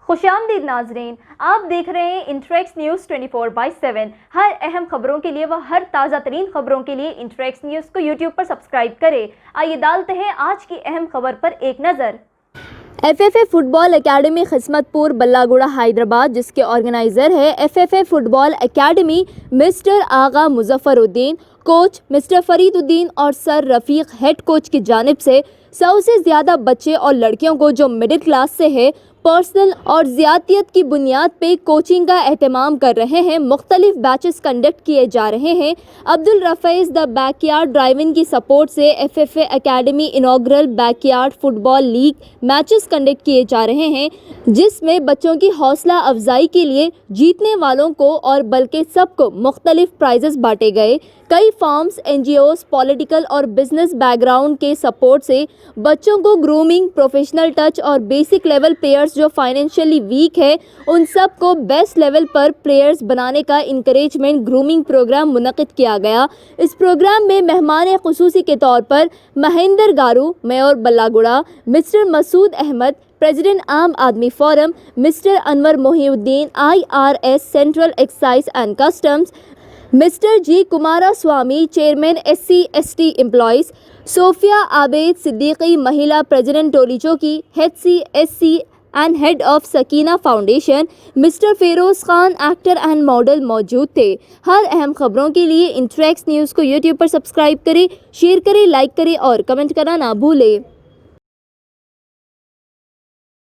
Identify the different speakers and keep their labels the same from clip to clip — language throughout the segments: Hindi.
Speaker 1: खुशामदीद नाजरीन, आप देख रहे हैं इंटरेक्स न्यूज़ 24/7। हर अहम खबरों के लिए व हर ताज़ा तरीन खबरों के लिए इंटरेक्स न्यूज़ को यूट्यूब पर सब्सक्राइब करें। आइए डालते हैं आज की अहम खबर पर एक नज़र। FFA football academy Khismatpur Ballaguda Hyderabad, जिसके ऑर्गेनाइज़र है FFA football academy mister Agha Muzaffaruddin, coach mister Fariduddin और सर रफ़ीक हेड कोच की जानिब से 100 से ज़्यादा बच्चे और लड़कियों को जो मिडिल क्लास से है पर्सनल और ज़्यादतियत की बुनियाद पे कोचिंग का एहतमाम कर रहे हैं। मुख्तलिफ बैचेस कंडक्ट किए जा रहे हैं। अब्दुल रफ़ीज़ द बैकयार्ड ड्राइविंग की सपोर्ट से FFA academy inaugural backyard football league matches conduct किए जा रहे हैं, जिसमें बच्चों की हौसला अफजाई के लिए जीतने वालों को और बल्कि सबको मुख्तलिफ प्राइजेस बांटे गए। कई फॉर्म्स, NGOs, पॉलिटिकल और बिजनेस बैकग्राउंड के सपोर्ट से बच्चों को ग्रूमिंग, प्रोफेशनल टच और बेसिक लेवल प्लेयर्स जो फाइनेंशियली वीक है उन सब को बेस्ट लेवल पर प्लेयर्स बनाने का इंकरेजमेंट ग्रूमिंग प्रोग्राम मुनक़िद किया गया। इस प्रोग्राम में मेहमान खुसूसी के तौर पर Mahendra garu, mayor Ballaguda, mister Masood Ahmed, president Aam Aadmi forum, mister Anwar Mohiuddin, IRS central excise and customs, mister G Kumara Swamy, chairman SC/ST employees, Sophia Abed Siddiqui, महिला president Tolichowki, HC/SC and head of Sakina foundation, mister Feroz Khan, actor and model मौजूद थे। हर अहम खबरों के लिए इंटरेक्स न्यूज़ को यूट्यूब पर सब्सक्राइब करें, शेयर करें, लाइक करें और कमेंट करना ना भूलें।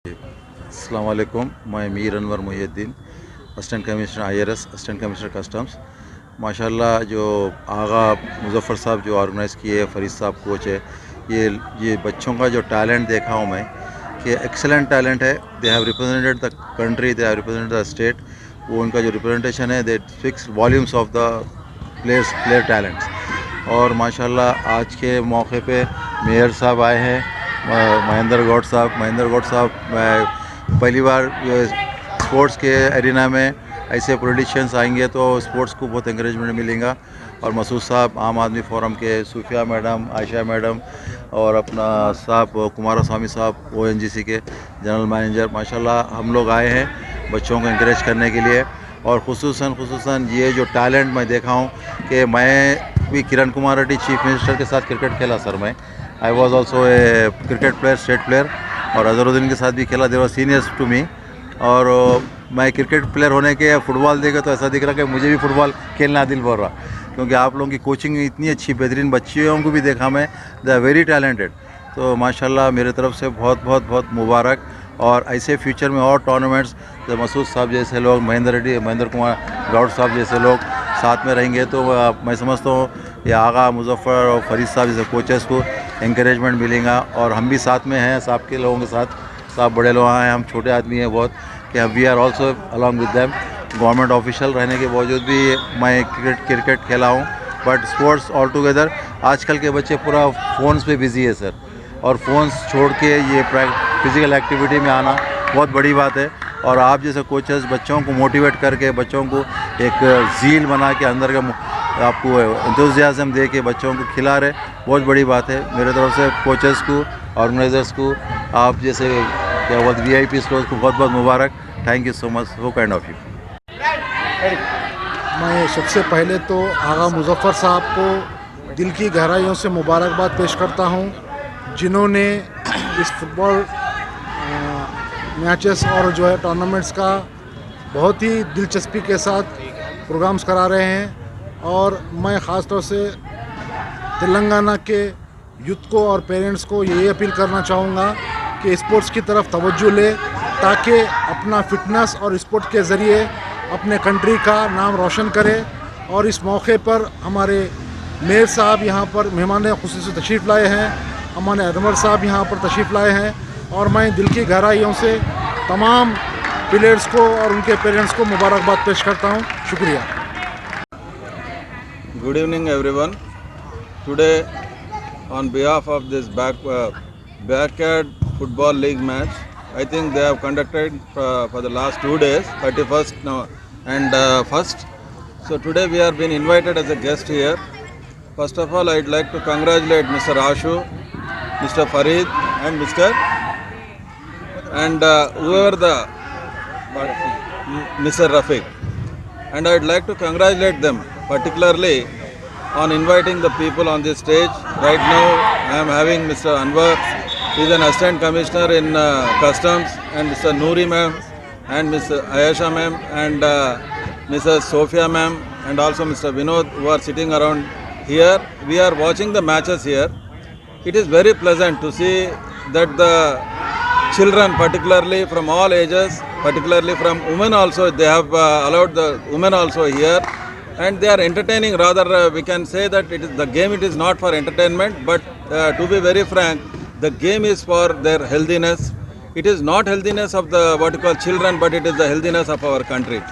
Speaker 2: अस्सलाम वालेकुम, मैं Mir Anwar Mohiuddin, assistant commissioner IRS, assistant commissioner customs. माशाल्लाह जो आगा मुजफ्फर साहब जो ऑर्गेनाइज़ किए, फरीद साहब कोच है, ये बच्चों का जो टैलेंट देखा हूँ मैं कि एक्सेलेंट टैलेंट है। They have represented the country, they have represented the state. वो उनका जो रिप्रेजेंटेशन है they speaks volumes of the player talents. और माशाल्लाह आज के मौके पे मेयर साहब आए हैं, महेंद्र गौड़ साहब पहली बार स्पोर्ट्स के एरिना में ऐसे पॉलिटिशियंस आएंगे तो स्पोर्ट्स को बहुत इंकरेजमेंट मिलेगा। और मसूद साहब आम आदमी फोरम के, सूफिया मैडम, आयशा मैडम और अपना साहब कुमारा स्वामी साहब ONGC के जनरल मैनेजर, माशाल्लाह हम लोग आए हैं बच्चों को इंकरेज करने के लिए। और खुसूसन ये जो टैलेंट मैं देखा हूँ कि मैं भी किरण कुमार रेड्डी चीफ मिनिस्टर के साथ क्रिकेट खेला सर। मैं I was also a cricket player, state player, और अजहरुद्दीन के साथ भी खेला। दे वर सीनियर्स टू मी। और मैं क्रिकेट प्लेयर होने के फुटबॉल देखा तो ऐसा दिख रहा कि मुझे भी फुटबॉल खेलना दिल बोल रहा, क्योंकि आप लोगों की कोचिंग इतनी अच्छी, बेहतरीन बच्चियों को भी देखा मैं, दे आर वेरी टैलेंटेड। तो माशाल्लाह मेरे तरफ से बहुत मुबारक। और ऐसे फ्यूचर में और टूर्नामेंट्स मसूद साहब जैसे लोग, महेंद्र कुमार गौड़ साहब जैसे लोग साथ में रहेंगे तो मैं समझता हूँ ये आगा मुजफ्फर और फरीद साहब जैसे कोचेस को इंकरेजमेंट मिलेगा। और हम भी साथ में हैं, साहब के लोगों के साथ। साहब बड़े लोग हैं, हम छोटे आदमी हैं बहुत, कि we are also along with them. Government official रहने के बावजूद भी मैं क्रिकेट खेला हूँ। बट स्पोर्ट्स ऑल टुगेदर आजकल के बच्चे पूरा फ़ोन्स पे बिज़ी है सर, और फ़ोन्स छोड़ के ये फिज़िकल एक्टिविटी में आना बहुत बड़ी बात है। और आप जैसे कोचेस बच्चों को मोटिवेट करके, बच्चों को एक ज़ील बना के अंदर का आपको एंथुसियाज़म दे के बच्चों को खिला रहे, बहुत बड़ी बात है। मेरे तरफ से कोचेस को, ऑर्गेनाइजर्स को, आप जैसे क्या बहुत VIPs को बहुत मुबारक। Thank you so much, so kind of you.
Speaker 3: मैं सबसे पहले तो आगा मुजफ्फर साहब को दिल की गहराइयों से मुबारकबाद पेश करता हूं, जिन्होंने इस फुटबॉल मैचेस और जो है टूर्नामेंट्स का बहुत ही दिलचस्पी के साथ प्रोग्राम्स करा रहे हैं। और मैं ख़ास तौर से तेलंगाना के यूथ को और पेरेंट्स को यही अपील करना चाहूँगा कि स्पोर्ट्स की तरफ तवज्जो ले, ताकि अपना फिटनेस और स्पोर्ट के ज़रिए अपने कंट्री का नाम रोशन करे। और इस मौके पर हमारे मेयर साहब यहाँ पर मेहमान खुसूसी तशरीफ़ लाए हैं, हमारे अनवर साहब यहाँ पर तशरीफ़ लाए हैं। और मैं दिल की गहराइयों से तमाम प्लेयर्स को और उनके पेरेंट्स को मुबारकबाद पेश करता हूँ। शुक्रिया।
Speaker 4: Good evening everyone. Today on behalf of this backyard football league match, I think they have conducted for the last 2 days, 31st now and 1st. So today we are being invited as a guest here. First of all, I'd like to congratulate Mr. Ashu, Mr. Farid and whoever the Mr. Rafiq. And I'd like to congratulate them, particularly on inviting the people on this stage. Right now, I am having Mr. Anwar, he is an Assistant Commissioner in Customs, and Mr. Noori ma'am, and Mr. Ayesha ma'am, and Mrs. Sophia ma'am, and also Mr. Vinod, who are sitting around here. We are watching the matches here. It is very pleasant to see that the children, particularly from all ages, particularly from women also, they have allowed the women also here, and they are entertaining. Rather, we can say that it is the game. It is not for entertainment, but to be very frank, the game is for their healthiness. It is not healthiness of the what you call children, but it is the healthiness of our country.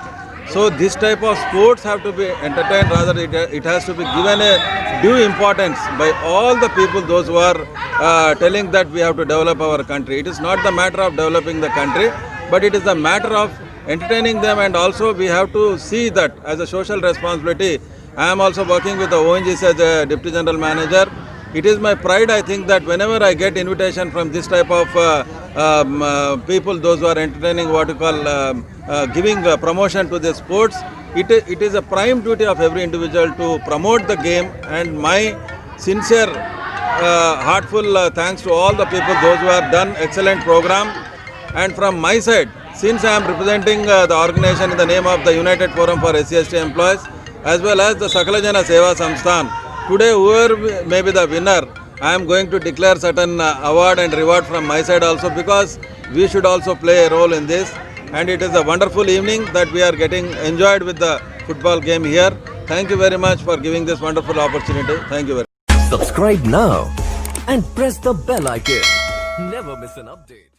Speaker 4: So this type of sports have to be entertained. Rather, it has to be given a due importance by all the people, those who are telling that we have to develop our country. It is not the matter of developing the country, but it is the matter of entertaining them, and also we have to see that as a social responsibility. I am also working with the ONGC as a Deputy General Manager. It is my pride, I think, that whenever I get invitation from this type of people, those who are entertaining, what you call giving promotion to the sports, it is a prime duty of every individual to promote the game. And my sincere, heartful thanks to all the people, those who have done excellent program. And from my side, since I am representing the organization in the name of the United Forum for SC/ST Employees, as well as the Sakalajana Seva Samsthan, today whoever may be the winner, I am going to declare certain award and reward from my side also, because we should also play a role in this. And it is a wonderful evening that we are getting enjoyed with the football game here. Thank you very much for giving this wonderful opportunity. Thank you very much.
Speaker 5: Subscribe now and press the bell icon. Never miss an update.